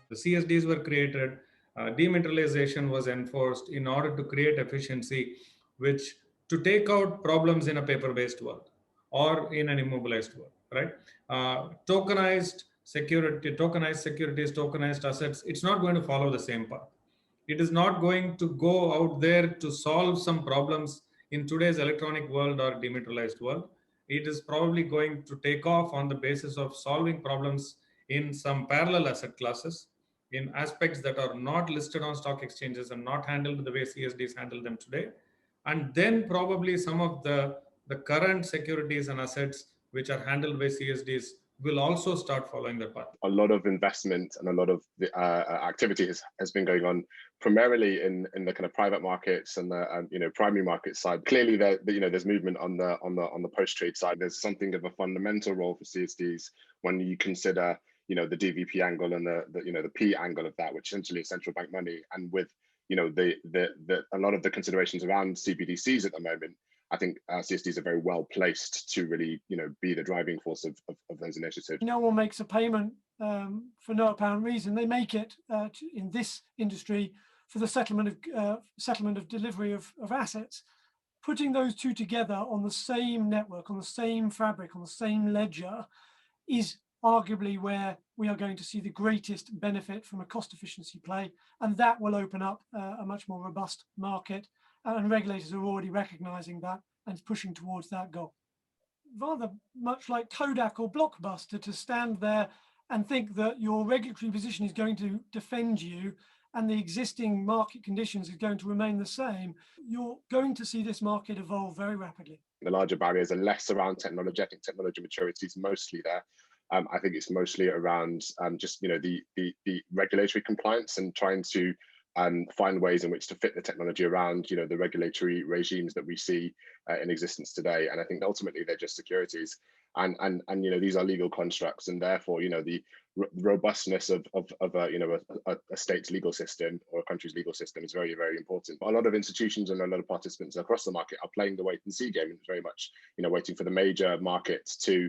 The CSDs were created, dematerialization was enforced in order to create efficiency, which to take out problems in a paper-based world or in an immobilized world, right? Tokenized securities, tokenized assets, it's not going to follow the same path. It is not going to go out there to solve some problems in today's electronic world or dematerialized world. It is probably going to take off on the basis of solving problems in some parallel asset classes, in aspects that are not listed on stock exchanges and not handled the way CSDs handle them today. And then probably some of the current securities and assets which are handled by CSDs will also start following that path. A lot of investment and a lot of the activity has been going on primarily in the kind of private markets and the primary market side. Clearly, there's movement on the post trade side. There's something of a fundamental role for CSDs when you consider the DVP angle and the P angle of that, which essentially is central bank money, and with a lot of the considerations around CBDCs at the moment. I think CSDs are very well placed to really, be the driving force of those initiatives. No one makes a payment for no apparent reason. They make it in this industry for the settlement of delivery of assets. Putting those two together on the same network, on the same fabric, on the same ledger is arguably where we are going to see the greatest benefit from a cost efficiency play, and that will open up a much more robust market. And regulators are already recognizing that and pushing towards that goal. Rather much like Kodak or Blockbuster, to stand there and think that your regulatory position is going to defend you and the existing market conditions are going to remain the same, you're going to see this market evolve very rapidly. The larger barriers are less around technology. I think technology maturity is mostly there. I think it's mostly around just the regulatory compliance and trying to find ways in which to fit the technology around the regulatory regimes that we see in existence today. And I think ultimately they're just securities, and these are legal constructs, and therefore the robustness of a state's legal system or a country's legal system is very, very important. But a lot of institutions and a lot of participants across the market are playing the wait and see game, and very much waiting for the major markets to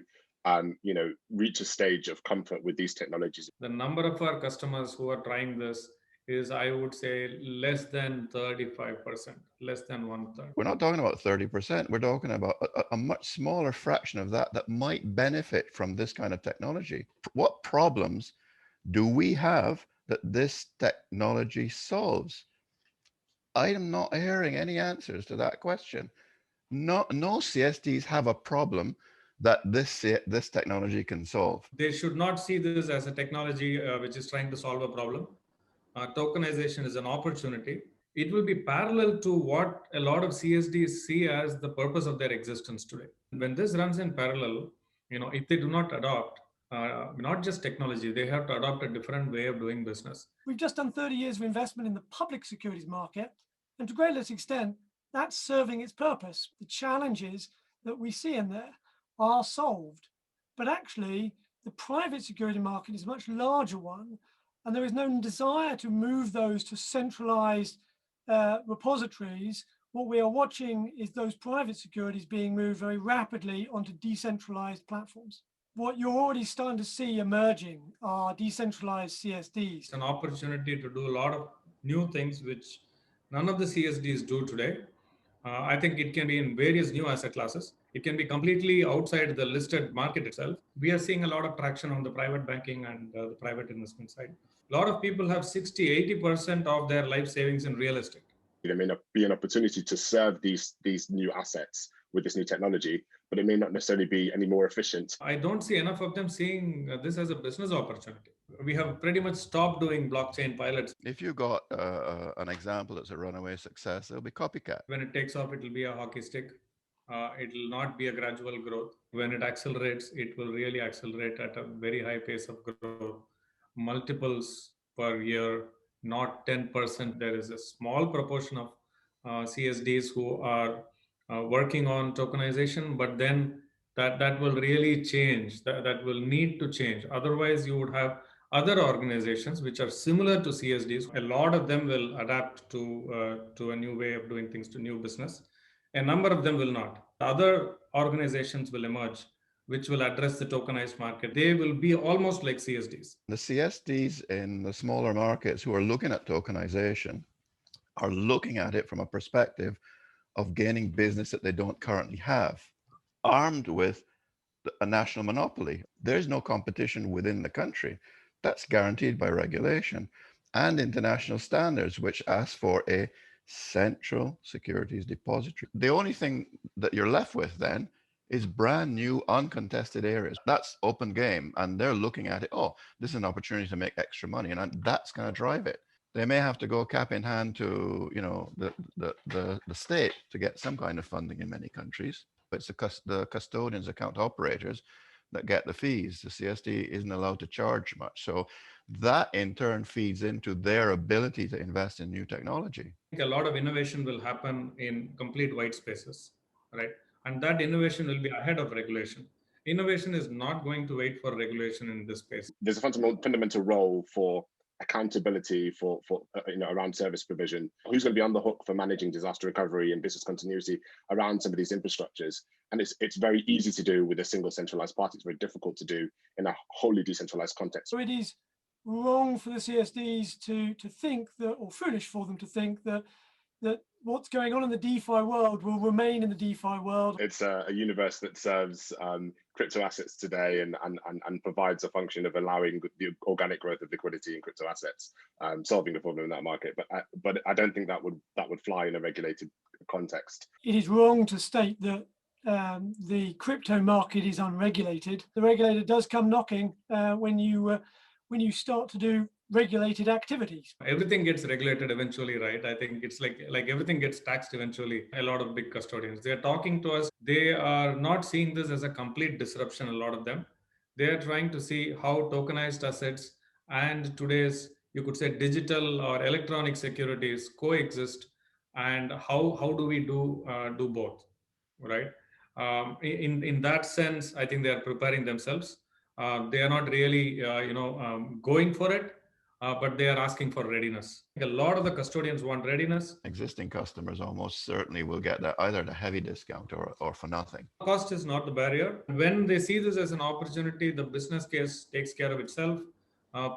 reach a stage of comfort with these technologies. The number of our customers who are trying this is, I would say, less than 35%, less than 1/3. We're not talking about 30%. We're talking about a much smaller fraction of that might benefit from this kind of technology. What problems do we have that this technology solves? I am not hearing any answers to that question. No CSDs have a problem that this technology can solve. They should not see this as a technology which is trying to solve a problem. Tokenization is an opportunity. It will be parallel to what a lot of CSDs see as the purpose of their existence today. When this runs in parallel, if they do not adopt not just technology, they have to adopt a different way of doing business. We've just done 30 years of investment in the public securities market, and to a great less extent, that's serving its purpose. The challenges that we see in there are solved, but actually the private security market is a much larger one, and there is no desire to move those to centralized repositories. What we are watching is those private securities being moved very rapidly onto decentralized platforms. What you're already starting to see emerging are decentralized CSDs. It's an opportunity to do a lot of new things which none of the CSDs do today. I think it can be in various new asset classes. It can be completely outside the listed market itself. We are seeing a lot of traction on the private banking and the private investment side. A lot of people have 60-80% of their life savings in real estate. There may not be an opportunity to serve these new assets with this new technology, but it may not necessarily be any more efficient. I don't see enough of them seeing this as a business opportunity. We have pretty much stopped doing blockchain pilots. If you got an example that's a runaway success, it'll be copycat. When it takes off, it will be a hockey stick. It will not be a gradual growth. When it accelerates, it will really accelerate at a very high pace of growth. Multiples per year, not 10%. There is a small proportion of CSDs who are working on tokenization, but then that will really change. That will need to change. Otherwise, you would have other organizations which are similar to CSDs. A lot of them will adapt to a new way of doing things, to new business. A number of them will not. Other organizations will emerge which will address the tokenized market. They will be almost like CSDs. The CSDs in the smaller markets who are looking at tokenization are looking at it from a perspective of gaining business that they don't currently have, armed with a national monopoly. There's no competition within the country. That's guaranteed by regulation and international standards, which ask for a central securities depository. The only thing that you're left with then is brand new uncontested areas. That's open game, and they're looking at it, oh, this is an opportunity to make extra money, and that's going to drive it. They may have to go cap in hand to, you know, the state to get some kind of funding in many countries. But it's the custodians, account operators that get the fees. The CSD isn't allowed to charge much. So that in turn feeds into their ability to invest in new technology. A lot of innovation will happen in complete white spaces, right? And that innovation will be ahead of regulation. Innovation is not going to wait for regulation in this space. There's a fundamental role for accountability for around service provision. Who's going to be on the hook for managing disaster recovery and business continuity around some of these infrastructures? And it's very easy to do with a single centralized party. It's very difficult to do in a wholly decentralized context. So it is wrong for the CSDs to think that, or foolish for them to think that what's going on in the DeFi world will remain in the DeFi world. It's a universe that serves crypto assets today and provides a function of allowing the organic growth of liquidity in crypto assets, solving the problem in that market. But I don't think that would fly in a regulated context. It is wrong to state that the crypto market is unregulated. The regulator does come knocking when you start to do regulated activities. Everything gets regulated eventually, right? I think it's like everything gets taxed eventually. A lot of big custodians, they're talking to us. They are not seeing this as a complete disruption, a lot of them. They are trying to see how tokenized assets and today's, you could say, digital or electronic securities coexist, and how do we do both, right? In that sense, I think they are preparing themselves. They are not really, going for it. But they are asking for readiness. A lot of the custodians want readiness. Existing customers almost certainly will get that either at a heavy discount or for nothing. Cost is not the barrier. When they see this as an opportunity, the business case takes care of itself.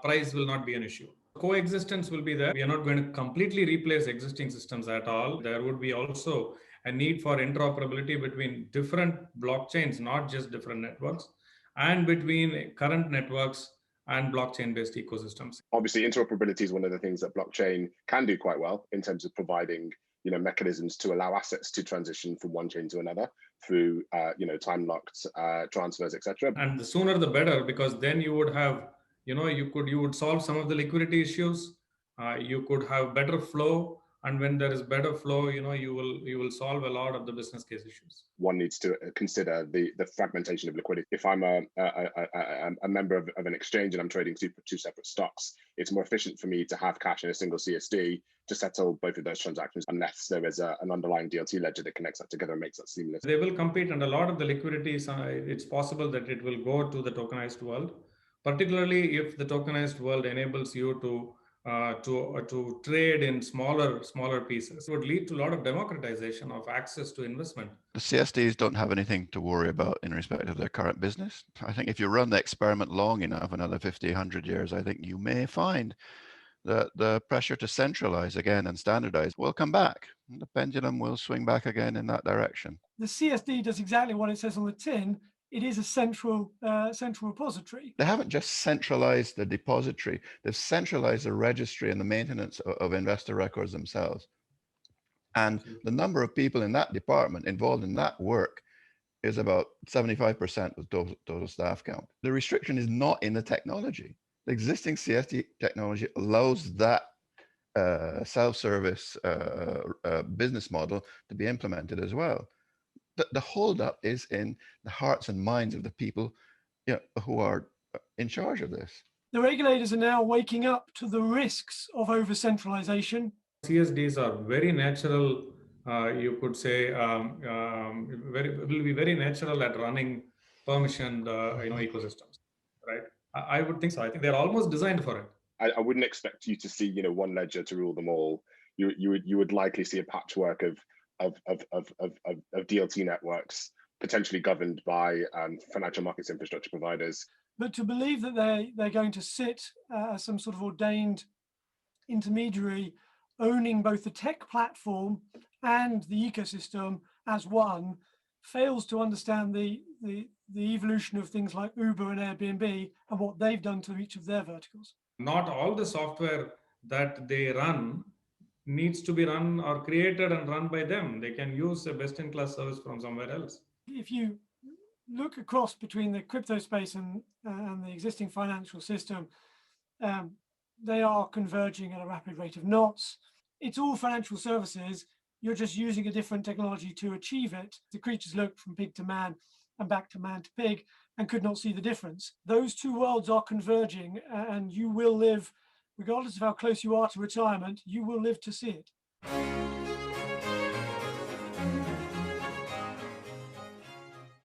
Price will not be an issue. Coexistence will be there. We are not going to completely replace existing systems at all. There would be also a need for interoperability between different blockchains, not just different networks, and between current networks and blockchain-based ecosystems. Obviously, interoperability is one of the things that blockchain can do quite well in terms of providing, mechanisms to allow assets to transition from one chain to another through, time-locked transfers, etc. And the sooner the better, because then you would have, you would solve some of the liquidity issues. You could have better flow. And when there is better flow, you will solve a lot of the business case issues. One needs to consider the fragmentation of liquidity. If I'm a member of an exchange and I'm trading two separate stocks, it's more efficient for me to have cash in a single CSD to settle both of those transactions, unless there is an underlying DLT ledger that connects that together and makes that seamless. They will compete, and a lot of the liquidity, it's possible that it will go to the tokenized world, particularly if the tokenized world enables you to trade in smaller pieces. It would lead to a lot of democratization of access to investment. The CSDs don't have anything to worry about in respect of their current business. I think if you run the experiment long enough, another 50, 100 years, I think you may find that the pressure to centralize again and standardize will come back. The pendulum will swing back again in that direction. The CSD does exactly what it says on the tin. It is a central repository. They haven't just centralized the depository, they've centralized the registry and the maintenance of investor records themselves. And the number of people in that department involved in that work is about 75% of total staff count. The restriction is not in the technology. The existing CSD technology allows that self-service business model to be implemented as well. The holdup is in the hearts and minds of the people who are in charge of this. The regulators are now waking up to the risks of over-centralization. CSDs are very natural, you could say, will be very natural at running permissioned ecosystems, right? I would think so. I think they're almost designed for it. I wouldn't expect you to see one ledger to rule them all. You would likely see a patchwork of DLT networks potentially governed by financial markets infrastructure providers. But to believe that they're going to sit as some sort of ordained intermediary owning both the tech platform and the ecosystem as one fails to understand the evolution of things like Uber and Airbnb and what they've done to each of their verticals. Not all the software that they run needs to be run or created and run by them. They can use a best-in-class service from somewhere else. If you look across between the crypto space and the existing financial system, they are converging at a rapid rate of knots. It's all financial services. You're just using a different technology to achieve it. The creatures looked from pig to man and back to man to pig and could not see the difference. Those two worlds are converging, and you will live, regardless of how close you are to retirement, you will live to see it.